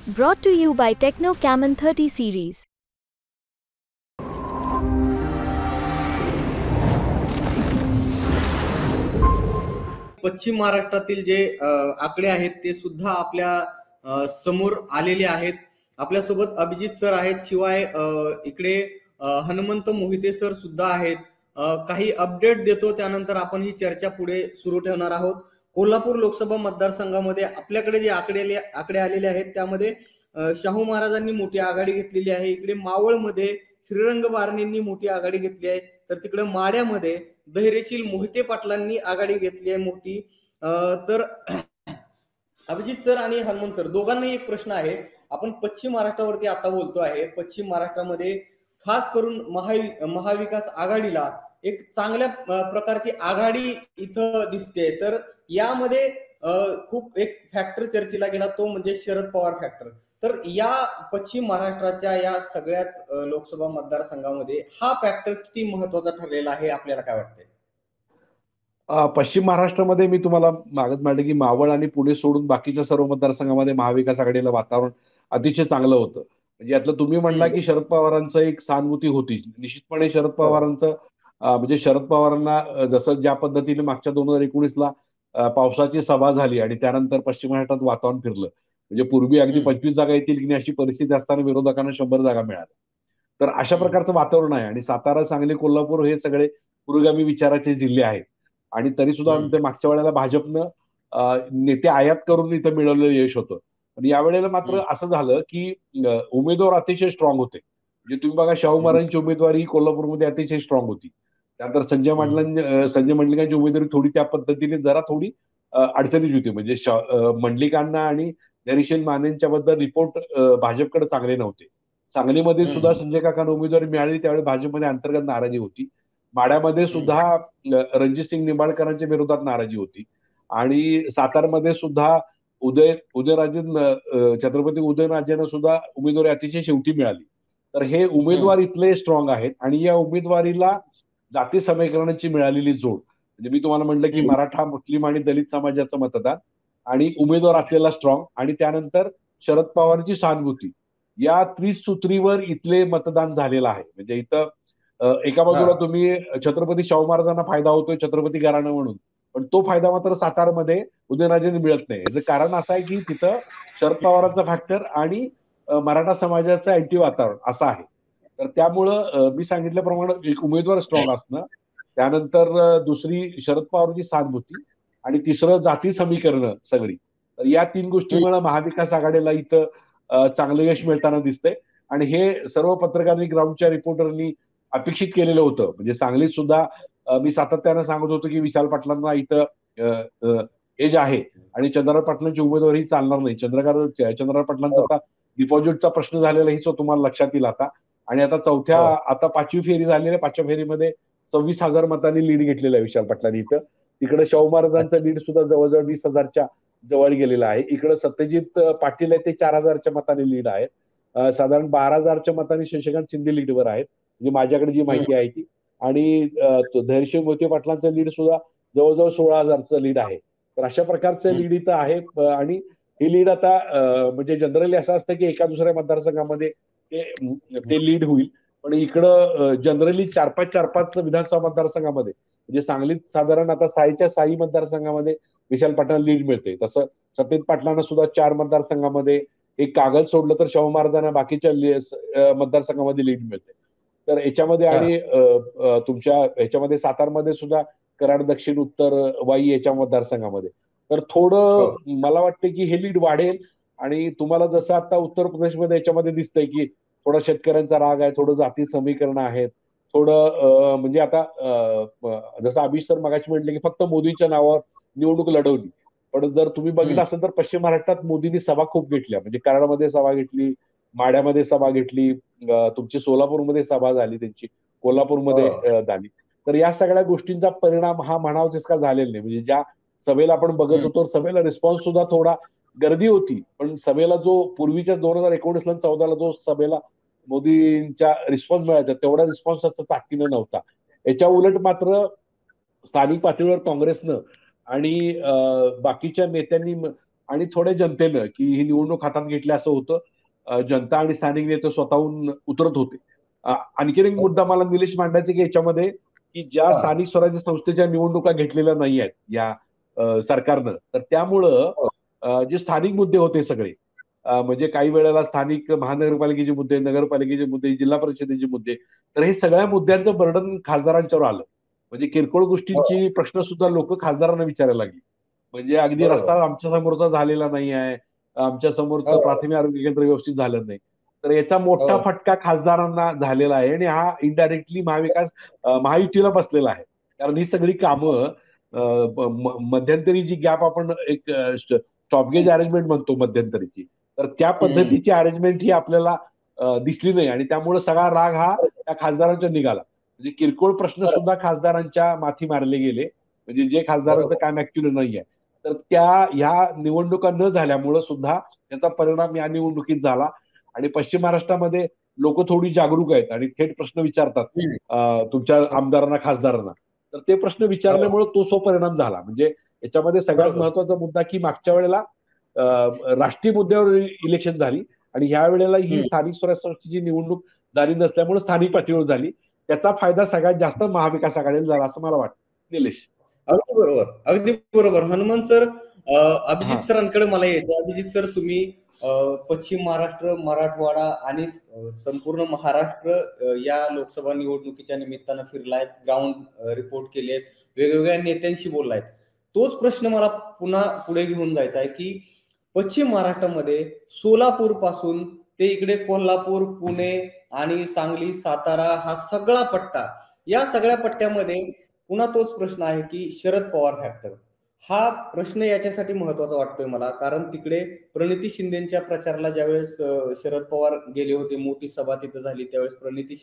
Brought to you by Techno Camon 30 series. पश्चिम महाराष्ट्रातील जे आकडे आहेत ते सुद्धा आपल्या समोर आलेले आहेत. आपल्यासोबत अभिजित सर आहेत, शिवाय इकडे हनुमंत मोहिते सर सुद्धा आहेत. काही अपडेट देतो, त्यानंतर आपण ही चर्चा पुढे सुरू ठेवणार आहोत. कोल्हापूर लोकसभा मतदारसंघामध्ये आपल्याकडे जे आकडे आलेले आहेत त्यामध्ये शाहू महाराजांनी मोठी आघाडी घेतलेली आहे. इकडे मावळमध्ये श्रीरंग बारणेंनी मोठी आघाडी घेतली आहे, तर तिकडे माड्यामध्ये धैर्यशील मोहिते पाटलांनी आघाडी घेतली आहे मोठी. तर अभिजित सर आणि हनुमंत सर दोघांनाही एक प्रश्न आहे. आपण पश्चिम महाराष्ट्रावरती आता बोलतो आहे. पश्चिम महाराष्ट्रामध्ये खास करून महाविकास आघाडीला एक चांगल्या प्रकारची आघाडी इथं दिसते. तर यामध्ये खूप एक फॅक्टर चर्चेला गेला, तो म्हणजे शरद पवार फॅक्टर. तर या पश्चिम महाराष्ट्राच्या या सगळ्याच लोकसभा मतदारसंघामध्ये हा फॅक्टर किती महत्वाचा ठरलेला आहे, आपल्याला काय वाटतंय? पश्चिम महाराष्ट्रामध्ये मी तुम्हाला मागत मांडले की मावळ आणि पुणे सोडून बाकीच्या सर्व मतदारसंघामध्ये महाविकास आघाडीला वातावरण अतिशय चांगलं होतं. म्हणजे यातलं तुम्ही म्हणला की शरद पवारांचं एक सहानुभूती होती. निश्चितपणे शरद पवारांचं म्हणजे शरद पवारांना जसं ज्या पद्धतीने मागच्या 2019ला पावसाची सभा झाली आणि त्यानंतर पश्चिम महाराष्ट्रात वातावरण फिरलं. म्हणजे पूर्वी अगदी 25 जागा येतील की नाही अशी परिस्थिती असताना विरोधकांना 100 जागा मिळाल्या. तर अशा प्रकारचं वातावरण आहे. आणि सातारा, सांगली, कोल्हापूर हे सगळे पुरोगामी विचाराचे जिल्हे आहेत. आणि तरी सुद्धा मागच्या वेळेला भाजपनं नेते आयात करून इथं मिळवलेलं यश होतं. पण यावेळेला मात्र असं झालं की उमेदवार अतिशय स्ट्रॉंग होते. म्हणजे तुम्ही बघा, शाहू महाराजांची उमेदवारी कोल्हापूरमध्ये अतिशय स्ट्रॉंग होती. त्यानंतर संजय मंडलिकांची उमेदवारी थोडी त्या पद्धतीने जरा थोडी अडचणीची होती. म्हणजे मंडलिकांना आणि धैर्यशील मानेंच्या बद्दल रिपोर्ट भाजपकडे चांगले नव्हते. सांगलीमध्ये सुद्धा संजय काकांना उमेदवारी मिळाली, त्यावेळी भाजपमध्ये अंतर्गत नाराजी होती. माड्यामध्ये सुद्धा रणजितसिंग निंबाळकरांच्या विरोधात नाराजी होती. आणि सातारमध्ये सुद्धा उदयराजे छत्रपती उदयनराजेंना सुद्धा उमेदवारी अतिशय शेवटी मिळाली. तर हे उमेदवार इथले स्ट्रॉंग आहेत. आणि या उमेदवारीला जाती समीकरणाची मिळालेली जोड, म्हणजे मी तुम्हाला म्हटलं की मराठा, मुस्लिम आणि दलित समाजाचं मतदान आणि उमेदवार असलेला स्ट्रॉंग आणि त्यानंतर शरद पवारांची सहानुभूती, या त्रिसूत्रीवर इथले मतदान झालेलं आहे. म्हणजे इथं एका बाजूला तुम्ही छत्रपती शाहू महाराजांना फायदा होतोय छत्रपती घराणं म्हणून, पण तो फायदा मात्र सातारमध्ये उदयनराजेंना मिळत नाही. याचं कारण असं आहे की तिथं शरद पवारांचा फॅक्टर आणि मराठा समाजाचं अँटी वातावरण असं आहे. तर त्यामुळं मी सांगितल्याप्रमाणे एक उमेदवार स्ट्रॉंग असणं, त्यानंतर दुसरी शरद पवारांची सहानुभूती आणि तिसरं जाती समीकरणं सगळी. तर या 3 गोष्टीमुळे महाविकास आघाडीला इथं चांगलं यश मिळताना दिसतंय. आणि हे सर्व पत्रकारांनी, ग्राउंडच्या रिपोर्टरनी अपेक्षित केलेलं होतं. म्हणजे सांगलीत सुद्धा मी सातत्यानं सांगत होतो की विशाल पाटलांना इथं एज आहे आणि चंद्रकांत पाटलांची उमेदवारी चालणार नाही. चंद्रकांत पाटलांचा आता डिपॉझिटचा प्रश्न झालेला ही तुम्हाला लक्षात येईल आता. आणि आता आता 5वी फेरी झालेली आहे. 5व्या फेरीमध्ये 26,000 मतांनी लीड घेतलेला आहे विशाल पाटलांनी इथं. तिकडे शाहू महाराजांचं लीड सुद्धा जवळजवळ 20,000च्या जवळ गेलेलं आहे. इकडे सत्यजित पाटील आहे, ते 4,000च्या मतांनी लीड आहेत. साधारण 12,000च्या मतांनी शशिकांत शिंदे लीडवर आहेत, म्हणजे माझ्याकडे जी माहिती आहे ती. आणि धैर्यशील मोहिते पाटलांचं लीड सुद्धा जवळजवळ 16,000चं लीड आहे. तर अशा प्रकारचं लीड इथं आहे. आणि ही लीड आता म्हणजे जनरली असं असतं की एका दुसऱ्या मतदारसंघामध्ये ते लीड होईल, पण इकडं जनरली 4-5 विधानसभा मतदारसंघामध्ये, म्हणजे सांगलीत साधारण आता 6च्या 6 मतदारसंघामध्ये विशाल पाटलांना लीड मिळते. तसं सत्यजित पाटलांना सुद्धा 4 मतदारसंघामध्ये, एक कागद सोडलं तर शाहू महाराजांना बाकीच्या मतदारसंघामध्ये लीड मिळते. तर याच्यामध्ये आणि तुमच्या ह्याच्यामध्ये सातारमध्ये सुद्धा कराड, दक्षिण, उत्तर, वाई याच्या मतदारसंघामध्ये. तर थोडं मला वाटतं की हे लीड वाढेल. आणि तुम्हाला जसं आता उत्तर प्रदेशमध्ये याच्यामध्ये दिसतंय की थोडा शेतकऱ्यांचा राग आहे, थोडं जाती समीकरण आहेत, थोडं म्हणजे आता जसं अभिष सर मगाशी म्हटले की फक्त मोदींच्या नावावर निवडणूक लढवली. पण जर तुम्ही बघितलं असेल तर पश्चिम महाराष्ट्रात मोदींनी सभा खूप घेतल्या. म्हणजे कराडमध्ये सभा घेतली, माड्यामध्ये सभा घेतली, तुमची सोलापूरमध्ये सभा झाली त्यांची, कोल्हापूरमध्ये झाली. तर या सगळ्या गोष्टींचा परिणाम हा म्हणावा तितका झालेला नाही. म्हणजे ज्या सभेला आपण बघत होतो, सभेला रिस्पॉन्स सुद्धा थोडा, गर्दी होती, पण सभेला जो पूर्वीच्या 2019 आणि 14ला जो सभेला मोदींच्या रिस्पॉन्स मिळायचा तेवढा रिस्पॉन्स ताकदीनं नव्हता. याच्या उलट मात्र स्थानिक पातळीवर काँग्रेसनं आणि बाकीच्या नेत्यांनी आणि थोड्या जनतेनं की ही निवडणूक हातात घेतली असं होतं. जनता आणि स्थानिक नेते स्वतःहून उतरत होते. आणखीन एक मुद्दा मला निलेश मांडायचा की याच्यामध्ये की ज्या हा. स्थानिक स्वराज्य संस्थेच्या निवडणुका घेतलेल्या नाही आहेत या सरकारनं, तर त्यामुळं हो. जे स्थानिक मुद्दे होते सगळे, म्हणजे काही वेळेला स्थानिक महानगरपालिकेचे मुद्दे, नगरपालिकेचे मुद्दे, जिल्हा परिषदेचे मुद्दे, तर हे सगळ्या मुद्द्यांचं बर्डन खासदारांच्यावर आलं. म्हणजे किरकोळ गोष्टींची प्रश्न सुद्धा लोक खासदारांना विचारायला लागली. म्हणजे अगदी बरोबर. रस्ता आमच्या समोरचा झालेला नाही आहे, आमच्या समोरचं हो. प्राथमिक आरोग्य केंद्र व्यवस्थित झालं नाही. तर याचा मोठा हो. फटका खासदारांना झालेला आहे आणि हा इनडायरेक्टली महाविकास महायुतीला बसलेला आहे. कारण ही सगळी कामं मध्यंतरी जी गॅप आपण एक स्टॉपगेज अरेंजमेंट म्हणतो मध्यंतरीची, तर त्या पद्धतीची अरेंजमेंट ही आपल्याला दिसली नाही आणि त्यामुळे सगळा राग हा त्या खासदारांचा निघाला. म्हणजे किरकोळ प्रश्न सुद्धा खासदारांच्या माथी मारले गेले, म्हणजे जे खासदारांचं बरोबर. काम ऍक्च्युअली नाही आहे. तर ह्या निवडणुका न झाल्यामुळं सुद्धा त्याचा परिणाम या निवडणुकीत झाला आणि पश्चिम महाराष्ट्रामध्ये लोक थोडी जागरूक आहेत आणि थेट प्रश्न विचारतात तुमच्या आमदारांना, खासदारांना. तर ते प्रश्न विचारल्यामुळे तो परिणाम झाला. म्हणजे याच्यामध्ये सगळ्यात बरोबर. महत्वाचा मुद्दा की मागच्या वेळेला राष्ट्रीय मुद्द्यावर इलेक्शन झाली आणि ह्या वेळेला ही स्थानिक स्वराज्य संस्थेची निवडणूक झाली नसल्यामुळे स्थानिक पातळीवर झाली. त्याचा फायदा सगळ्यात जास्त महाविकास आघाडीला झाला असं मला वाटतं. निलेश. अगदी बरोबर, अगदी बरोबर. हनुमान सर, अभिजित सरांकडे मला यायचं. अभिजित सर, तुम्ही पश्चिम महाराष्ट्र, मराठवाडा आणि संपूर्ण महाराष्ट्र या लोकसभा निवडणुकीच्या निमित्तानं फिरलायत, ग्राउंड रिपोर्ट केलेत, वेगवेगळ्या नेत्यांशी बोललायत. तोच प्रश्न मला पुन्हा पुढे घेऊन जायचा आहे की पश्चिम महाराष्ट्रामध्ये सोलापूर पासून ते इकडे कोल्हापूर, पुणे आणि सांगली, सातारा हा सगळा पट्टा, या सगळ्या पट्ट्यामध्ये पुन्हा तोच प्रश्न आहे की शरद पवार फॅक्टर. हा प्रश्न याच्यासाठी महत्वाचा वाटतोय मला, कारण तिकडे प्रणिती शिंदेच्या प्रचाराला ज्यावेळेस शरद पवार गेले होते, मोठी सभा तिथं झाली, त्यावेळेस प्रणिती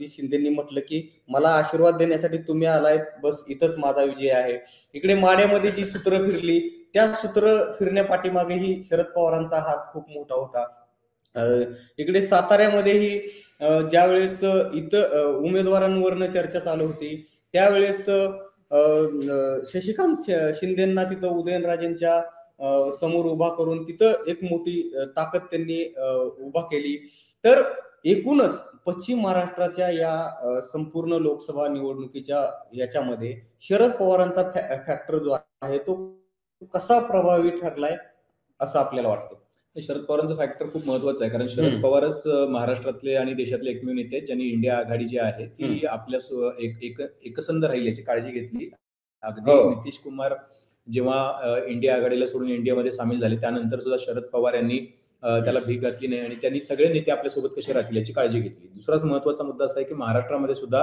शिंदेनी म्हटलं की मला आशीर्वाद देण्यासाठी तुम्ही आलाय, बस इथंच माझा विजय आहे. इकडे माड्यामध्ये जी सूत्र फिरली, त्या सूत्र फिरण्यापाठीमागेही शरद पवारांचा हात खूप मोठा होता. इकडे साताऱ्यामध्येही ज्यावेळेस इथं उमेदवारांवरनं चर्चा चालू होती, त्यावेळेस शशिकांत शिंदेना तिथं उदयनराजेंच्या समोर उभा करून तिथं एक मोठी ताकद त्यांनी उभा केली. तर एकूणच पश्चिम महाराष्ट्राच्या या संपूर्ण लोकसभा निवडणुकीच्या याच्यामध्ये शरद पवारांचा फॅक्टर जो आहे तो कसा प्रभावी ठरलाय असं आपल्याला वाटतं? शरद पवारांचा फॅक्टर खूप महत्वाचा आहे, कारण शरद पवारच महाराष्ट्रातले आणि देशातले एकमेव नेते आहेत ज्यांनी इंडिया आघाडी जी आहे ती आपल्या एकसंध राहील याची काळजी घेतली. अगदी नितीश कुमार जेव्हा इंडिया आघाडीला सोडून इंडियामध्ये सामील झाले, त्यानंतर सुद्धा शरद पवार यांनी त्याला भीक घातली नाही आणि त्यांनी सगळे नेते आपल्यासोबत कसे राहतील याची काळजी घेतली. दुसराच महत्वाचा मुद्दा असा आहे की महाराष्ट्रामध्ये सुद्धा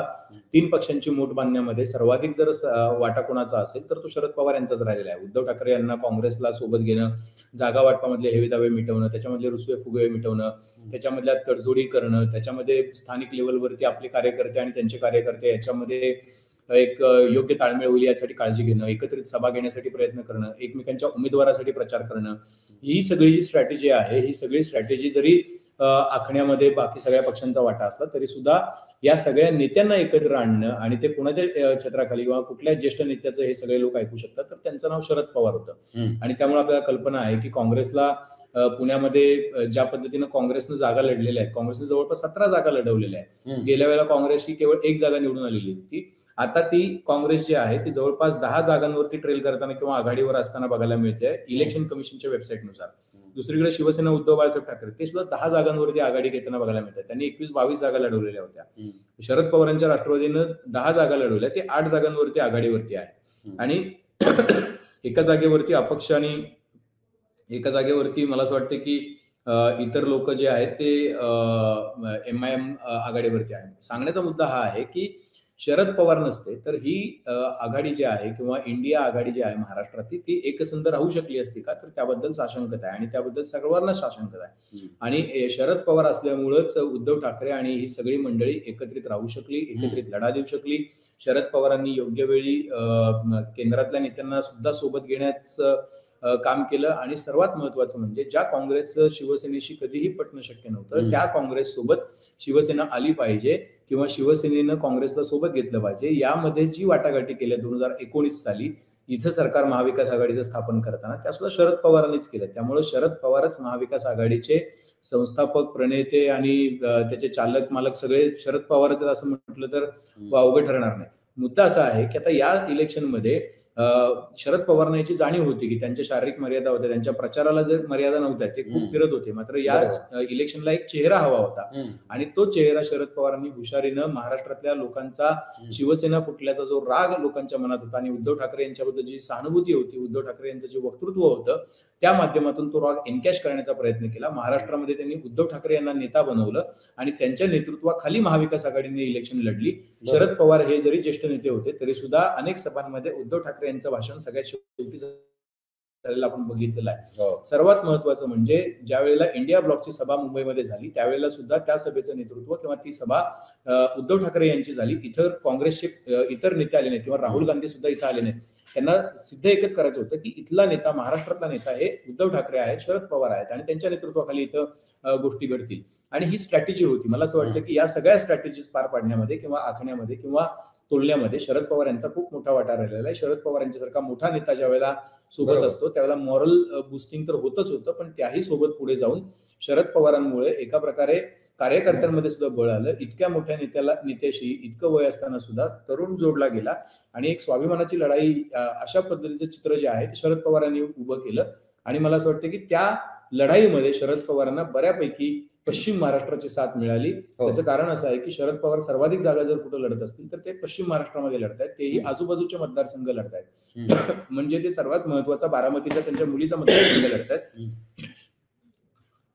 3 पक्षांची मोठ बांधण्यामध्ये सर्वाधिक जर वाटा कोणाचा असेल तर तो शरद पवार यांचाच राहिलेला आहे. उद्धव ठाकरे यांना काँग्रेसला सोबत घेणं, जागा वाटपामधले हेवेदावे मिटवणं, त्याच्यामधले रुसवे फुगवे मिटवणं, त्याच्यामधल्या तडजोडी करणं, त्याच्यामध्ये स्थानिक लेवलवरती आपले कार्यकर्ते आणि त्यांचे कार्यकर्ते याच्यामध्ये एक योग्य ताळमेळ होईल यासाठी काळजी घेणं, एकत्रित सभा घेण्यासाठी प्रयत्न करणं, एकमेकांच्या उमेदवारासाठी प्रचार करणं, ही सगळी जी स्ट्रॅटेजी आहे, ही सगळी स्ट्रॅटेजी जरी आखण्यामध्ये बाकी सगळ्या पक्षांचा वाटा असला तरी सुद्धा या सगळ्या नेत्यांना एकत्र आणणं आणि ते कोणाच्या छत्राखाली किंवा कुठल्या ज्येष्ठ नेत्याचं हे सगळे लोक ऐकू शकतात, तर त्यांचं नाव शरद पवार होतं. आणि त्यामुळे आपल्याला कल्पना आहे की काँग्रेसला पुण्यामध्ये ज्या पद्धतीनं काँग्रेसनं जागा लढलेल्या आहेत, काँग्रेसने जवळपास 17 जागा लढवलेल्या आहेत. गेल्या वेळेला काँग्रेसची केवळ 1 जागा निवडून आलेली होती. आता ती काँग्रेस जी आहे ती जवळपास 10 जागांवरती ट्रेल करताना किंवा आघाडीवर असताना बघायला मिळते इलेक्शन कमिशनच्या वेबसाईटनुसार. दुसरीकडे शिवसेना उद्धव बाळासाहेब ठाकरे ते सुद्धा 10 जागांवरती आघाडी घेताना बघायला मिळतात. त्यांनी 21-22 जागा लढवलेल्या होत्या. शरद पवारांच्या राष्ट्रवादीनं 10 जागा लढवल्या, ते 8 जागांवरती आघाडीवरती आहे आणि एका जागेवरती अपक्ष आणि एका जागेवरती मला असं वाटतं की इतर लोक जे आहेत ते MIM आघाडीवरती आहे. सांगण्याचा मुद्दा हा आहे की शरद पवार नसते तर ही आघाडी जी आहे किंवा इंडिया आघाडी जी आहे महाराष्ट्रातली ती एकसंध राहू शकली असती का, तर त्याबद्दल साशंकता आहे आणि त्याबद्दल सर्वांना साशंकता आहे. आणि शरद पवार असल्यामुळेच उद्धव ठाकरे आणि ही सगळी मंडळी एकत्रित राहू शकली, एकत्रित लढा देऊ शकली. शरद पवारांनी योग्य वेळी केंद्रातल्या नेत्यांना सुद्धा सोबत घेण्याचं काम केलं आणि सर्वात महत्वाचं म्हणजे ज्या काँग्रेसचं शिवसेनेशी कधीही पटणं शक्य नव्हतं त्या काँग्रेस सोबत शिवसेना आली पाहिजे किंवा शिवसेनेनं काँग्रेसला सोबत घेतलं पाहिजे. यामध्ये जी वाटाघाटी केल्या 2019 साली, इथं सरकार महाविकास आघाडीचं स्थापन करताना त्या सुद्धा शरद पवारांनीच केलं. त्यामुळे शरद पवारच महाविकास आघाडीचे संस्थापक, प्रणेते आणि त्याचे चालक मालक सगळे शरद पवारच असं म्हटलं तर अवघड ठरणार नाही. मुद्दा असा आहे की आता या इलेक्शनमध्ये शरद पवारांना याची जाणीव होती की त्यांच्या शारीरिक मर्यादा होत्या, त्यांच्या प्रचाराला जर मर्यादा नव्हत्या, ते खूप फिरत होते. मात्र या इलेक्शनला एक चेहरा हवा होता आणि तो चेहरा शरद पवारांनी हुशारीनं महाराष्ट्रातल्या लोकांचा, शिवसेना फुटल्याचा जो राग लोकांच्या मनात होता आणि उद्धव ठाकरे यांच्याबद्दल जी सहानुभूती होती, उद्धव ठाकरे यांचं जे वक्तृत्व होतं, त्या माध्यमातून तो राग एनकॅश करण्याचा प्रयत्न केला. महाराष्ट्रामध्ये त्यांनी उद्धव ठाकरे यांना नेता बनवलं आणि त्यांच्या नेतृत्वाखाली महाविकास आघाडीने इलेक्शन लढली. शरद पवार हे जरी ज्येष्ठ नेते होते तरी सुद्धा अनेक सभांमध्ये उद्धव ठाकरे यांचं भाषण सगळ्यात शेवटी झालेलं आपण बघितलेलं आहे. सर्वात महत्वाचं म्हणजे ज्या वेळेला इंडिया ब्लॉकची सभा मुंबईमध्ये झाली त्यावेळेला सुद्धा त्या सभेचं नेतृत्व किंवा ती सभा उद्धव ठाकरे यांची झाली. इतर काँग्रेसचे इतर नेते आले नाहीत किंवा राहुल गांधी सुद्धा इथं आले नाहीत. त्यांना सिद्ध एकच करायचं होतं की इथला नेता, महाराष्ट्रातला नेता हे उद्धव ठाकरे आहेत, शरद पवार आहेत आणि त्यांच्या नेतृत्वाखाली इथं गोष्टी घडतील. आणि ही स्ट्रॅटेजी होती. मला असं वाटतं की या सगळ्या स्ट्रॅटेजीज पार पाडण्यामध्ये किंवा आखण्यामध्ये किंवा तोलण्यामध्ये शरद पवार यांचा खूप मोठा वाटा राहिलेला आहे. शरद पवार यांच्यासारखा मोठा नेता ज्या वेळेला सोबत असतो त्यावेळेला मॉरल बुस्टिंग तर होतच होतं, पण त्याही सोबत पुढे जाऊन शरद पवारांमुळे एका प्रकारे कार्यकर्त्यांमध्ये सुद्धा बळ आलं. इतक्या मोठ्या नेत्याशी इतकं वय असताना सुद्धा तरुण जोडला गेला आणि एक स्वाभिमानाची लढाई, अशा पद्धतीचं चित्र जे आहे ते शरद पवारांनी उभं केलं. आणि मला असं वाटतं की त्या लढाईमध्ये शरद पवारांना बऱ्यापैकी पश्चिम महाराष्ट्राची साथ मिळाली. त्याचं कारण असं आहे की शरद पवार सर्वाधिक जागा जर कुठं लढत असतील तर ते पश्चिम महाराष्ट्रामध्ये लढत आहेत, तेही आजूबाजूचे मतदारसंघ लढत आहेत. म्हणजे ते सर्वात महत्वाचा बारामतीचा त्यांच्या मुलीचा मतदारसंघ लढत आहेत,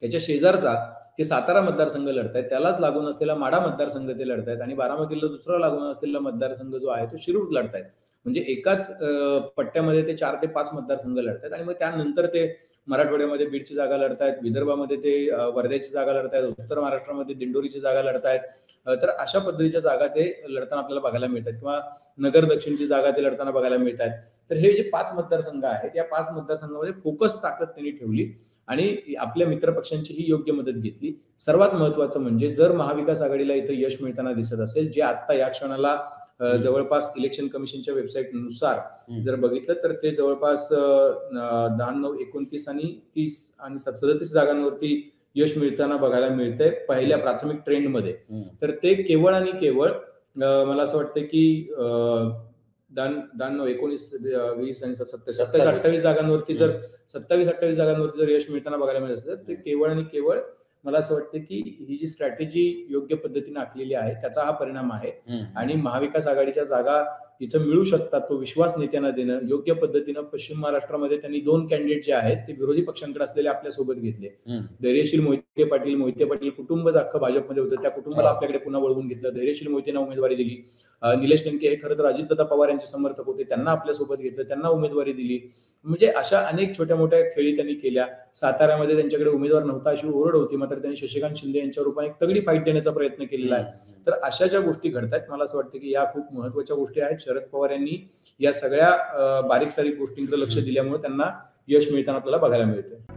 त्याच्या शेजारचा ते सातारा मतदारसंघ लढत आहेत, त्यालाच लागून असलेला माढा मतदारसंघ ते लढत आहेत आणि बारामतीला दुसरा लागून असलेला मतदारसंघ जो आहे तो शिरूर लढत आहेत. म्हणजे एकाच पट्ट्यामध्ये ते 4 ते 5 मतदारसंघ लढत आहेत. आणि मग त्यानंतर ते मराठवाड्यामध्ये बीडची जागा लढतायत, विदर्भामध्ये ते वर्ध्याची जागा लढतायत, उत्तर महाराष्ट्रामध्ये दिंडोरीची जागा लढतायत. तर अशा पद्धतीच्या जागा ते लढताना आपल्याला बघायला मिळतात किंवा नगर दक्षिणची जागा ते लढताना बघायला मिळतात. तर हे जे 5 मतदारसंघ आहेत या 5 मतदारसंघामध्ये फोकस ताकद त्यांनी ठेवली आणि आपल्या मित्रपक्षांची ही योग्य मदत घेतली. सर्वात महत्वाचं म्हणजे जर महाविकास आघाडीला इथं यश मिळताना दिसत असेल, जे आता या क्षणाला जवळपास इलेक्शन कमिशनच्या वेबसाईट नुसार जर बघितलं तर ते जवळपास 9, 29 आणि 30 आणि 37 जागांवरती यश मिळताना बघायला मिळतंय पहिल्या प्राथमिक ट्रेंडमध्ये. तर ते केवळ आणि केवळ मला असं वाटतं की 19, 20 आणि 27 जागांवरती जर 27-28 जागांवरती जर यश मिळताना बघायला मिळत असेल तर ते केवळ आणि केवळ मला असं वाटतं की ही जी स्ट्रॅटेजी योग्य पद्धतीने आखलेली आहे त्याचा हा परिणाम आहे. आणि महाविकास आघाडीच्या जागा इथं मिळू शकतात तो विश्वास नेत्यांना देणं, योग्य पद्धतीनं पश्चिम महाराष्ट्रामध्ये त्यांनी 2 कॅन्डिडेट जे आहेत ते विरोधी पक्षांकडे असलेले आपल्या सोबत घेतले. धैर्यशील मोहिते पाटील कुटुंब अख्खं भाजपमध्ये होतं, त्या कुटुंबाला आपल्याकडे पुन्हा वळवून घेतलं. धैर्यशील मोहितेंना उमेदवारी दिली. निलेश लंके हे खरं तर अजितदादा पवार यांचे समर्थक होते, त्यांना आपल्या सोबत घेतलं, त्यांना उमेदवारी दिली. म्हणजे अशा अनेक छोट्या मोठ्या खेळी त्यांनी केल्या. साताऱ्यामध्ये त्यांच्याकडे उमेदवार नव्हता अशी ओरड होती, मात्र त्यांनी शशिकांत शिंदे यांच्या रूपाने एक तगडी फाईट देण्याचा प्रयत्न केलेला आहे. तर अशा ज्या गोष्टी घडतात मला असं वाटतं की या खूप महत्वाच्या गोष्टी आहेत. शरद पवार यांनी या सगळ्या बारीक सारीक गोष्टींकडे लक्ष दिल्यामुळे त्यांना यश मिळताना आपल्याला बघायला मिळतं.